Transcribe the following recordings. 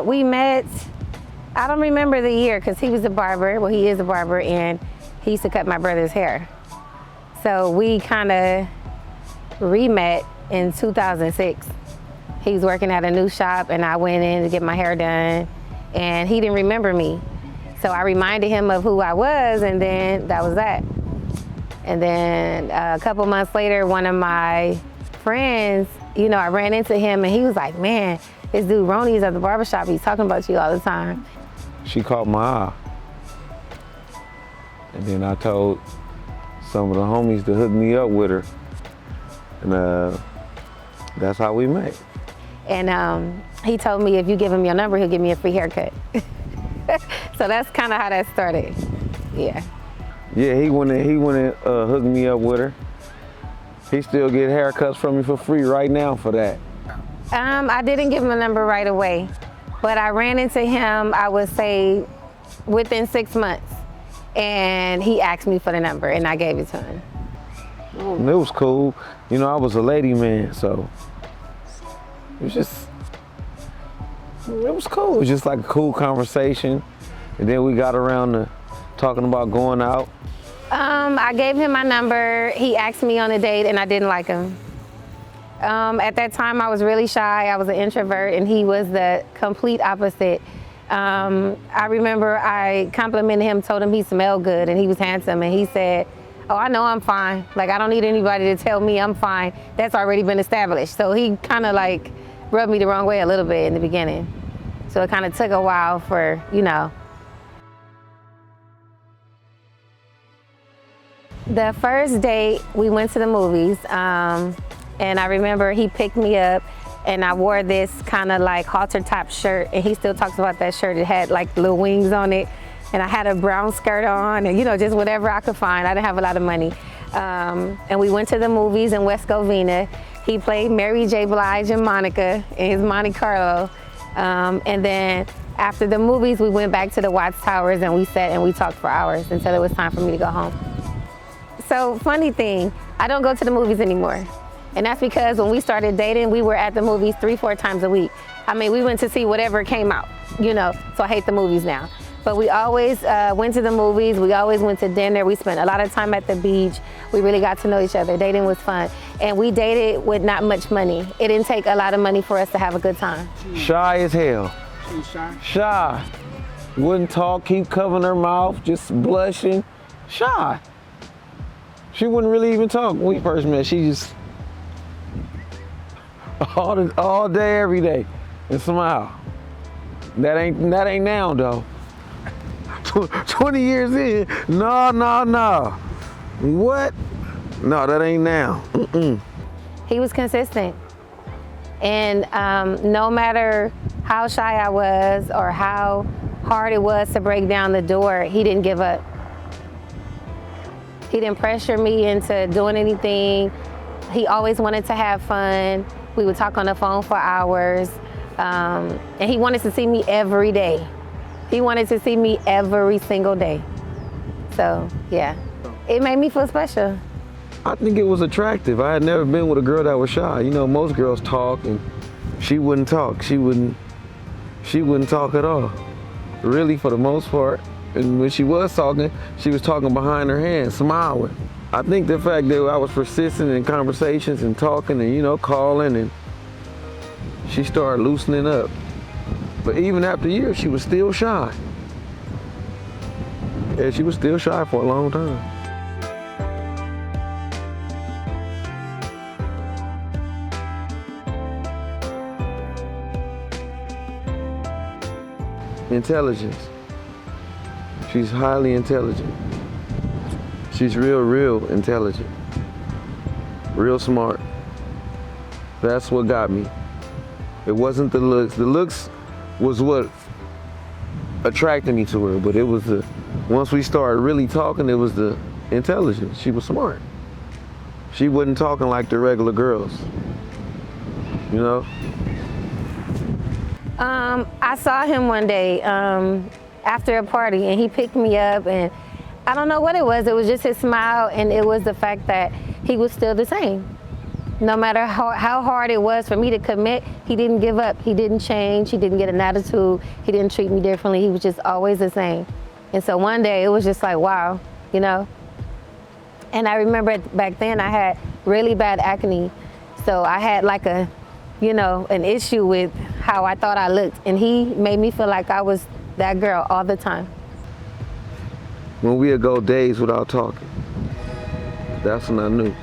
We met, I don't remember the year because he was a barber. Well, he is a barber, and he used to cut my brother's hair. So we kind of re-met in 2006. He was working at a new shop, and I went in to get my hair done, and he didn't remember me. So I reminded him of who I was, and then that was that. And then a couple months later, one of my friends, you know, I ran into him, and he was like, man, this dude Ronie's at the barbershop. He's talking about you all the time. She caught my eye. And then I told some of the homies to hook me up with her. And that's how we met. And he told me if you give him your number, he'll give me a free haircut. So that's kind of how that started, yeah. Yeah, he went and hooked me up with her. He still get haircuts from me for free right now for that. I didn't give him a number right away, but I ran into him, I would say, within 6 months. And he asked me for the number, and I gave it to him. And it was cool. You know, I was a lady man, so it was cool. It was just like a cool conversation. And then we got around to talking about going out. I gave him my number. He asked me on a date, and I didn't like him. At that time, I was really shy. I was an introvert, and he was the complete opposite. I remember I complimented him, told him he smelled good, and he was handsome, and he said, oh, I know I'm fine. Like, I don't need anybody to tell me I'm fine. That's already been established. So he kind of like rubbed me the wrong way a little bit in the beginning. So it kind of took a while for, you know. The first date, we went to the movies. And I remember he picked me up, and I wore this kind of like halter top shirt, and he still talks about that shirt. It had like little wings on it, and I had a brown skirt on, and you know, just whatever I could find. I didn't have a lot of money. And we went to the movies in West Covina. He played Mary J. Blige and Monica in his Monte Carlo. And then after the movies, we went back to the Watts Towers, and we sat and we talked for hours until it was time for me to go home. So funny thing, I don't go to the movies anymore. And that's because when we started dating, we were at the movies 3-4 times a week. I mean, we went to see whatever came out, you know, so I hate the movies now. But we always went to the movies, we always went to dinner, we spent a lot of time at the beach. We really got to know each other. Dating was fun. And we dated with not much money. It didn't take a lot of money for us to have a good time. Shy as hell. She was shy? Shy. Wouldn't talk, keep covering her mouth, just blushing. Shy. She wouldn't really even talk when we first met. She just, all day, every day, and smile. That ain't now though. 20 years in, no. What? No, that ain't now. He was consistent. And no matter how shy I was or how hard it was to break down the door, he didn't give up. He didn't pressure me into doing anything. He always wanted to have fun. We would talk on the phone for hours. And he wanted to see me every day. He wanted to see me every single day. So, yeah, it made me feel special. I think it was attractive. I had never been with a girl that was shy. You know, most girls talk, and she wouldn't talk. She wouldn't talk at all, really, for the most part. And when she was talking behind her hand, smiling. I think the fact that I was persistent in conversations and talking and, you know, calling, and she started loosening up. But even after years, she was still shy. Yeah, she was still shy for a long time. Intelligence. She's highly intelligent. She's real intelligent. Real smart. That's what got me. It wasn't the looks. The looks was what attracted me to her, but it was once we started really talking, it was the intelligence. She was smart. She wasn't talking like the regular girls, you know? I saw him one day after a party, and he picked me up, and I don't know what it was. It was just his smile, and it was the fact that he was still the same. no matter how hard it was for me to commit, he didn't give up. He didn't change. He didn't get an attitude. He didn't treat me differently. He was just always the same. And so one day it was just like, wow, you know? And I remember back then I had really bad acne. So I had like an issue with how I thought I looked. And he made me feel like I was that girl all the time. When we'd go days without talking, that's when I knew.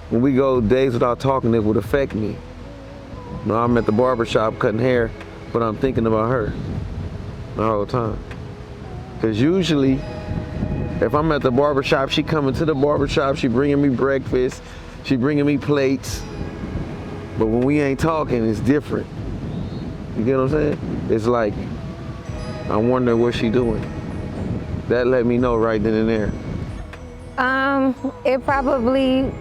When we go days without talking, it would affect me. You know, I'm at the barber shop cutting hair, but I'm thinking about her the whole time. Because usually, if I'm at the barber shop, she coming to the barber shop, she bringing me breakfast, she bringing me plates. But when we ain't talking, it's different. You get what I'm saying? It's like, I wonder what she doing. That let me know right then and there. It probably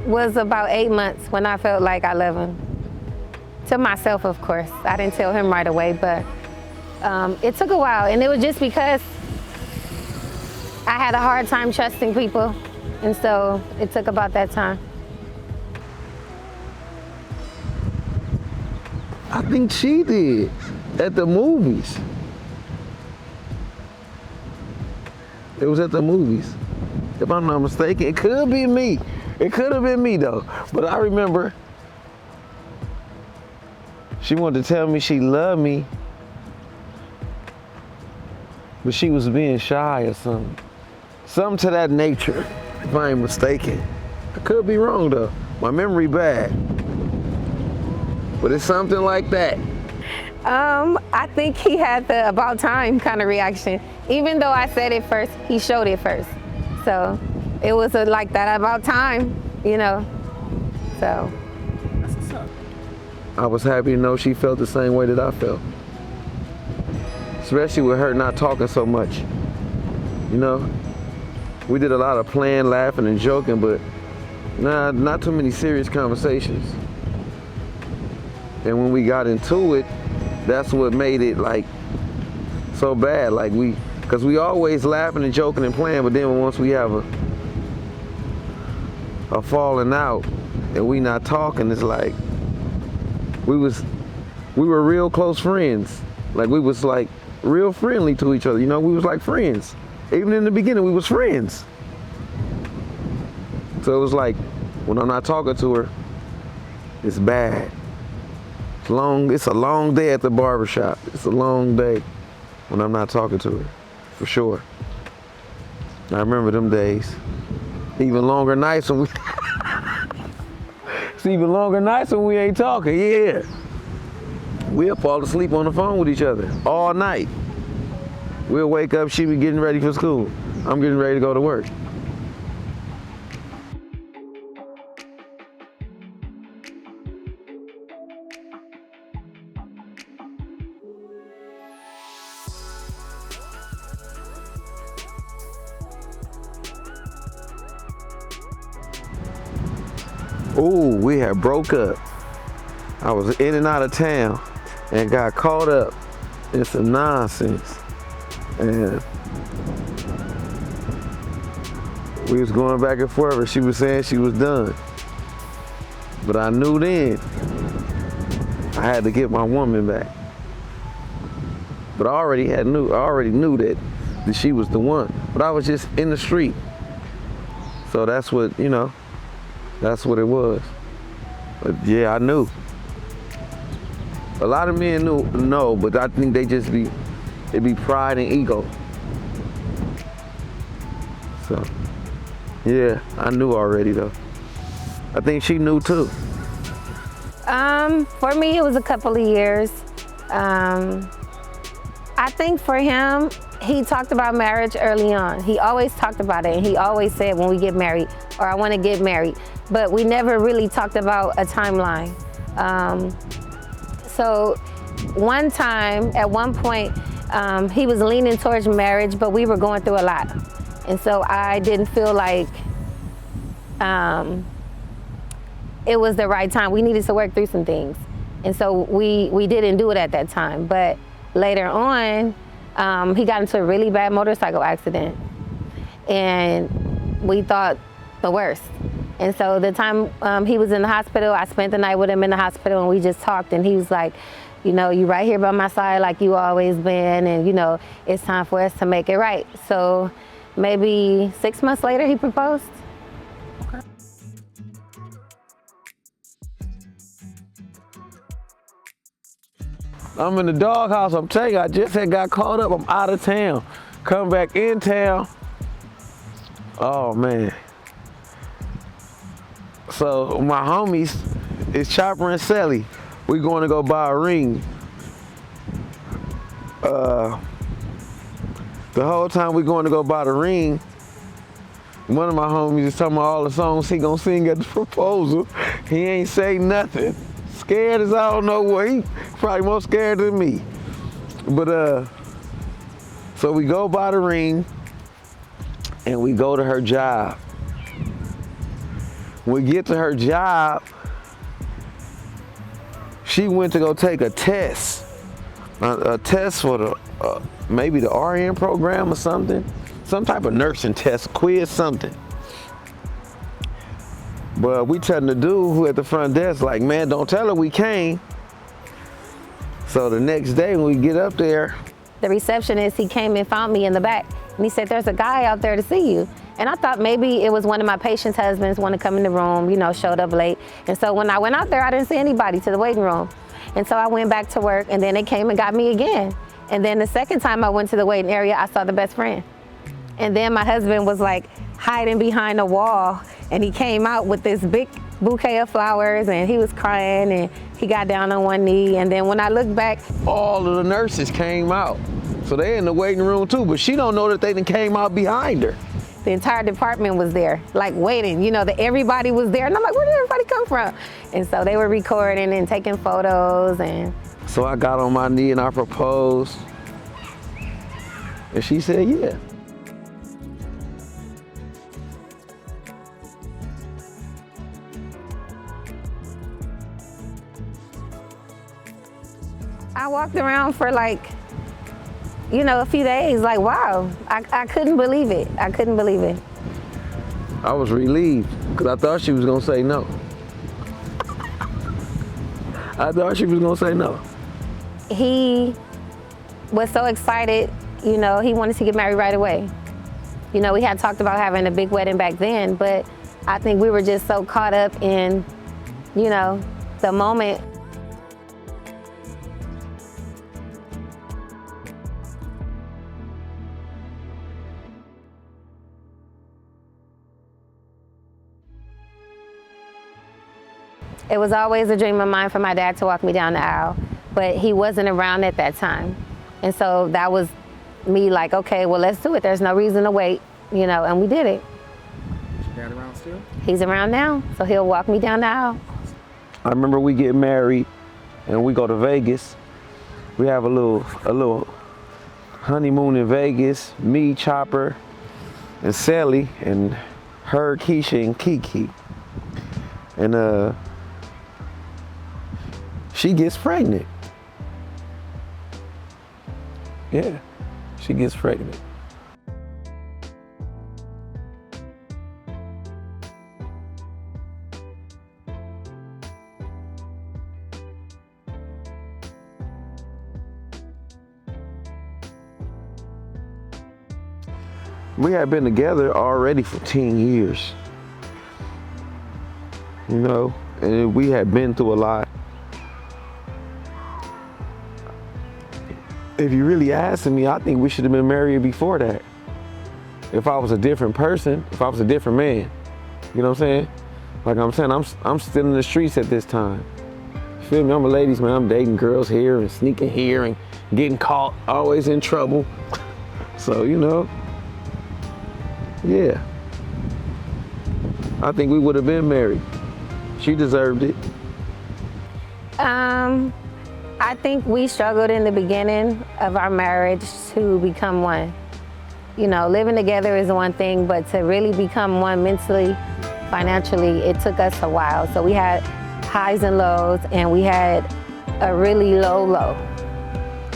was about 8 months when I felt like I love him. To myself, of course. I didn't tell him right away, but it took a while. And it was just because I had a hard time trusting people. And so it took about that time. I think she did at the movies. It was at the movies. If I'm not mistaken, it could be me. It could have been me though. But I remember she wanted to tell me she loved me, but she was being shy or something. Something to that nature, if I ain't mistaken. I could be wrong though. My memory bad. But it's something like that. I think he had the about time kind of reaction. Even though I said it first, he showed it first. So it was like that about time, you know, so. That's what's up. I was happy to know she felt the same way that I felt. Especially with her not talking so much. You know, we did a lot of playing, laughing, and joking, but not too many serious conversations. And when we got into it, that's what made it like so bad. Like because we always laughing and joking and playing, but then once we have a falling out and we not talking, it's like we were real close friends. Like we was like real friendly to each other. You know, we was like friends. Even in the beginning, we was friends. So it was like when I'm not talking to her, it's bad. It's a long day at the barbershop. It's a long day when I'm not talking to her, for sure. I remember them days. Even longer nights when we it's even longer nights when we ain't talking, yeah. We'll fall asleep on the phone with each other all night. We'll wake up, she be getting ready for school. I'm getting ready to go to work. Ooh, we had broke up. I was in and out of town and got caught up in some nonsense. And we was going back and forth and she was saying she was done. But I knew then I had to get my woman back. But I already knew that she was the one. But I was just in the street. So that's what, you know, that's what it was. But yeah, I knew. A lot of men know, but I think it'd be pride and ego. So, yeah, I knew already though. I think she knew too. For me, it was a couple of years. I think for him, he talked about marriage early on. He always talked about it, and he always said, when we get married, or I want to get married. But we never really talked about a timeline. So one time, at one point, he was leaning towards marriage, but we were going through a lot. And so I didn't feel like it was the right time. We needed to work through some things. And so we didn't do it at that time. But later on, he got into a really bad motorcycle accident. And we thought the worst. And so the time he was in the hospital, I spent the night with him in the hospital, and we just talked, and he was like, you know, you right here by my side like you always been, and you know, it's time for us to make it right. So maybe 6 months later, he proposed. Okay. I'm in the doghouse. I'm telling you, I just had got caught up. I'm out of town. Come back in town. Oh man. So my homies is Chopper and Sally. We going to go buy a ring. The whole time we going to go buy the ring, one of my homies is talking about all the songs he gonna sing at the proposal. He ain't say nothing. Scared as I don't know what. He probably more scared than me. But so we go buy the ring and we go to her job. When we get to her job, she went to go take a test. A test for the, maybe the RN program or something. Some type of nursing test, quiz, something. But we telling the dude who at the front desk, like, man, don't tell her we came. So the next day when we get up there, the receptionist, he came and found me in the back, and he said, there's a guy out there to see you. And I thought maybe it was one of my patient's husbands want to come in the room, you know, showed up late. And so when I went out there, I didn't see anybody to the waiting room. And so I went back to work, and then they came and got me again. And then the second time I went to the waiting area, I saw the best friend. And then my husband was like hiding behind a wall, and he came out with this big bouquet of flowers, and he was crying, and he got down on one knee. And then when I looked back, all of the nurses came out. So they in the waiting room too, but she don't know that they done came out behind her. The entire department was there, like waiting, you know, that everybody was there. And I'm like, where did everybody come from? And so they were recording and taking photos. And so I got on my knee and I proposed. And she said, yeah. I walked around for like, you know, a few days, like, wow, I couldn't believe it. I couldn't believe it. I was relieved because I thought she was gonna say no. I thought she was gonna say no. He was so excited, you know, he wanted to get married right away. You know, we had talked about having a big wedding back then, but I think we were just so caught up in, you know, the moment. It was always a dream of mine for my dad to walk me down the aisle, but he wasn't around at that time. And so that was me like, okay, well, let's do it. There's no reason to wait, you know, and we did it. Is your dad around still? He's around now, so he'll walk me down the aisle. I remember we get married and we go to Vegas. We have a little honeymoon in Vegas, me, Chopper, and Sally, and her, Keisha, and Kiki. And she gets pregnant. Yeah, she gets pregnant. We had been together already for 10 years. You know, and we had been through a lot. If you really asking me, I think we should have been married before that. If I was a different person, if I was a different man, you know what I'm saying? Like I'm saying, I'm still in the streets at this time. You feel me? I'm a ladies man. I'm dating girls here and sneaking here and getting caught, always in trouble. So, you know, yeah. I think we would have been married. She deserved it. I think we struggled in the beginning of our marriage to become one. You know, living together is one thing, but to really become one mentally, financially, it took us a while. So we had highs and lows, and we had a really low low.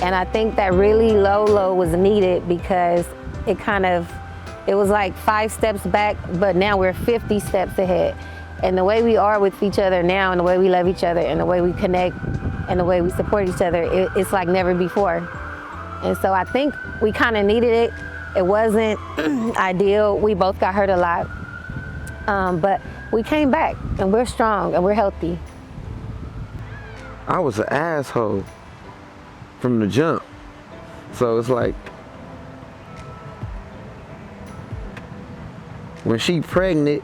And I think that really low low was needed because it kind of It was like 5 steps back, but now we're 50 steps ahead. And the way we are with each other now, and the way we love each other, and the way we connect, and the way we support each other, it's like never before. And so I think we kind of needed it. It wasn't ideal. We both got hurt a lot. But we came back, and we're strong, and we're healthy. I was an asshole from the jump. So it's like, when she pregnant,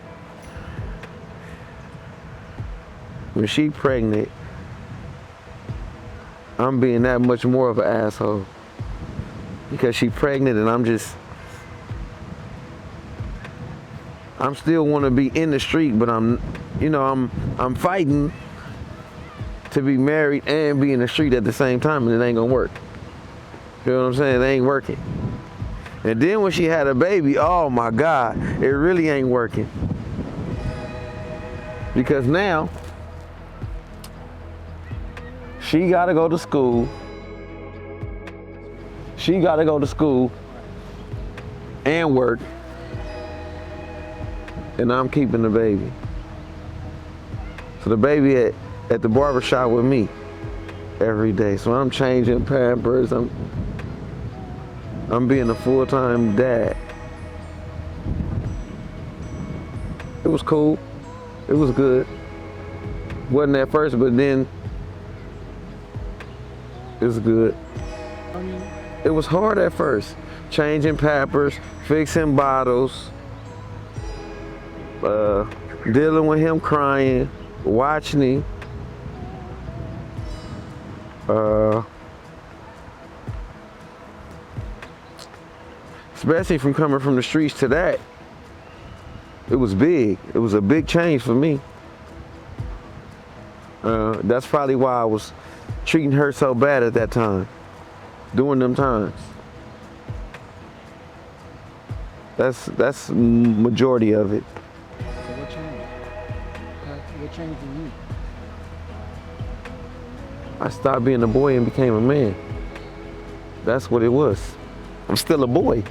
I'm being that much more of an asshole. Because she pregnant and I'm still want to be in the street, but I'm fighting to be married and be in the street at the same time, and it ain't gonna work. You know what I'm saying? It ain't working. And then when she had a baby, oh my God, it really ain't working. Because now, she gotta go to school. She gotta go to school and work. And I'm keeping the baby. So the baby at the barbershop with me every day. So I'm changing Pampers. I'm being a full-time dad. It was cool. It was good. Wasn't at first, but then it was good. It was hard at first. Changing Pampers, fixing bottles, dealing with him crying, watching him. Especially from coming from the streets to that, it was big. It was a big change for me. That's probably why I was treating her so bad at that time, during them times. That's majority of it. So what changed? What changed in you? I stopped being a boy and became a man. That's what it was. I'm still a boy.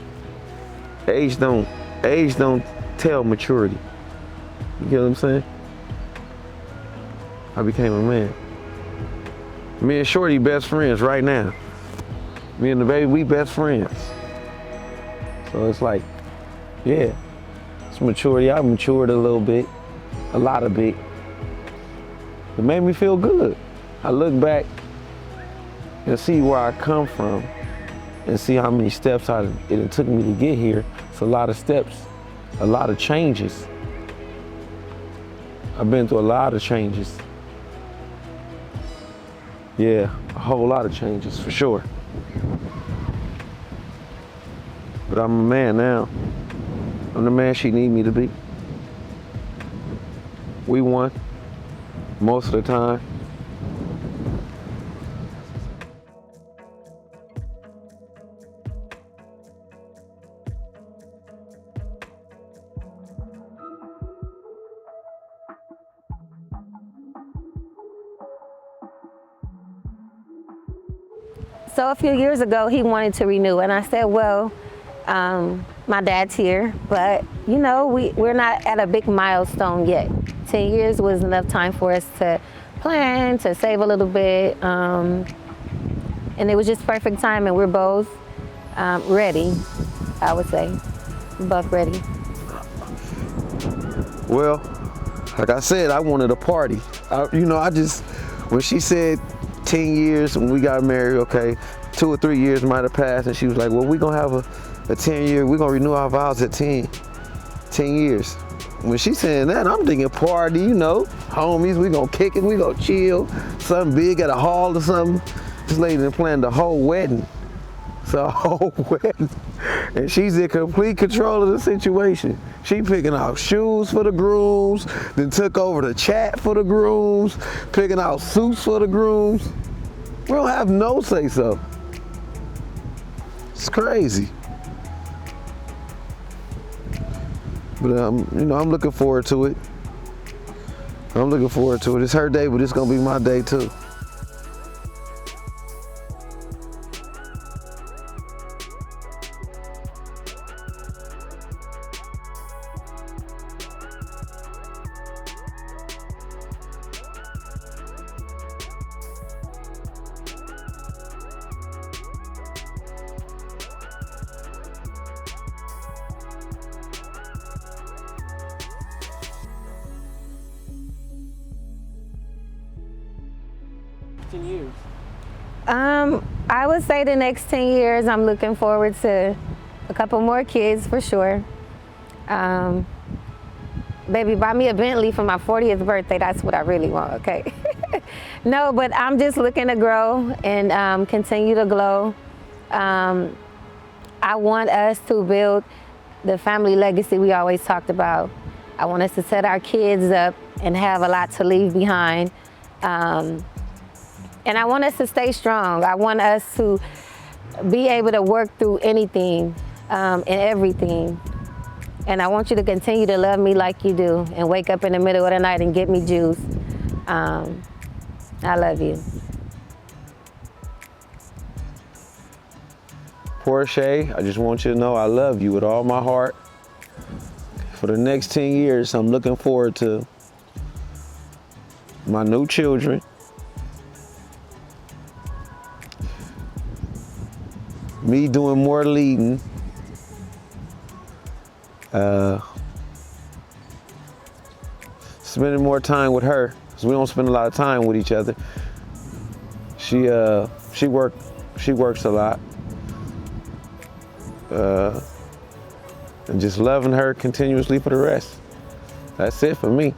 Age don't tell maturity. You get what I'm saying? I became a man. Me and Shorty best friends right now. Me and the baby, we best friends. So it's like, yeah, it's maturity. I matured a little bit, a lot of bit. It made me feel good. I look back and see where I come from and see how many steps it took me to get here. It's a lot of steps, a lot of changes. I've been through a lot of changes. Yeah, a whole lot of changes for sure. But I'm a man now. I'm the man she need me to be. We won most of the time. So a few years ago, he wanted to renew, and I said, well, my dad's here, but you know, we're not at a big milestone yet. 10 years was enough time for us to plan, to save a little bit, and it was just perfect time, and we're both ready, I would say. We're both ready. Well, like I said, I wanted a party. When she said 10 years when we got married, okay, 2 or 3 years might have passed, and she was like, well, we're gonna have a 10-year, we're gonna renew our vows at 10 years. When she saying that, I'm thinking party, homies, we gonna kick it, we gonna chill, something big at a hall or something. This lady done planned the whole wedding. So a whole wedding. And she's in complete control of the situation. She picking out shoes for the grooms, then took over the chat for the grooms, picking out suits for the grooms. We don't have no say so. It's crazy. But I'm looking forward to it. I'm looking forward to it. It's her day, but it's gonna be my day too. 10 years? I would say the next 10 years, I'm looking forward to a couple more kids for sure. Baby, buy me a Bentley for my 40th birthday. That's what I really want, okay? No, but I'm just looking to grow and continue to glow. I want us to build the family legacy we always talked about. I want us to set our kids up and have a lot to leave behind. And I want us to stay strong. I want us to be able to work through anything and everything. And I want you to continue to love me like you do and wake up in the middle of the night and get me juice. I love you. Porshay, I just want you to know I love you with all my heart. For the next 10 years, I'm looking forward to my new children, me doing more leading, spending more time with her, because we don't spend a lot of time with each other. She works a lot. And just loving her continuously for the rest. That's it for me.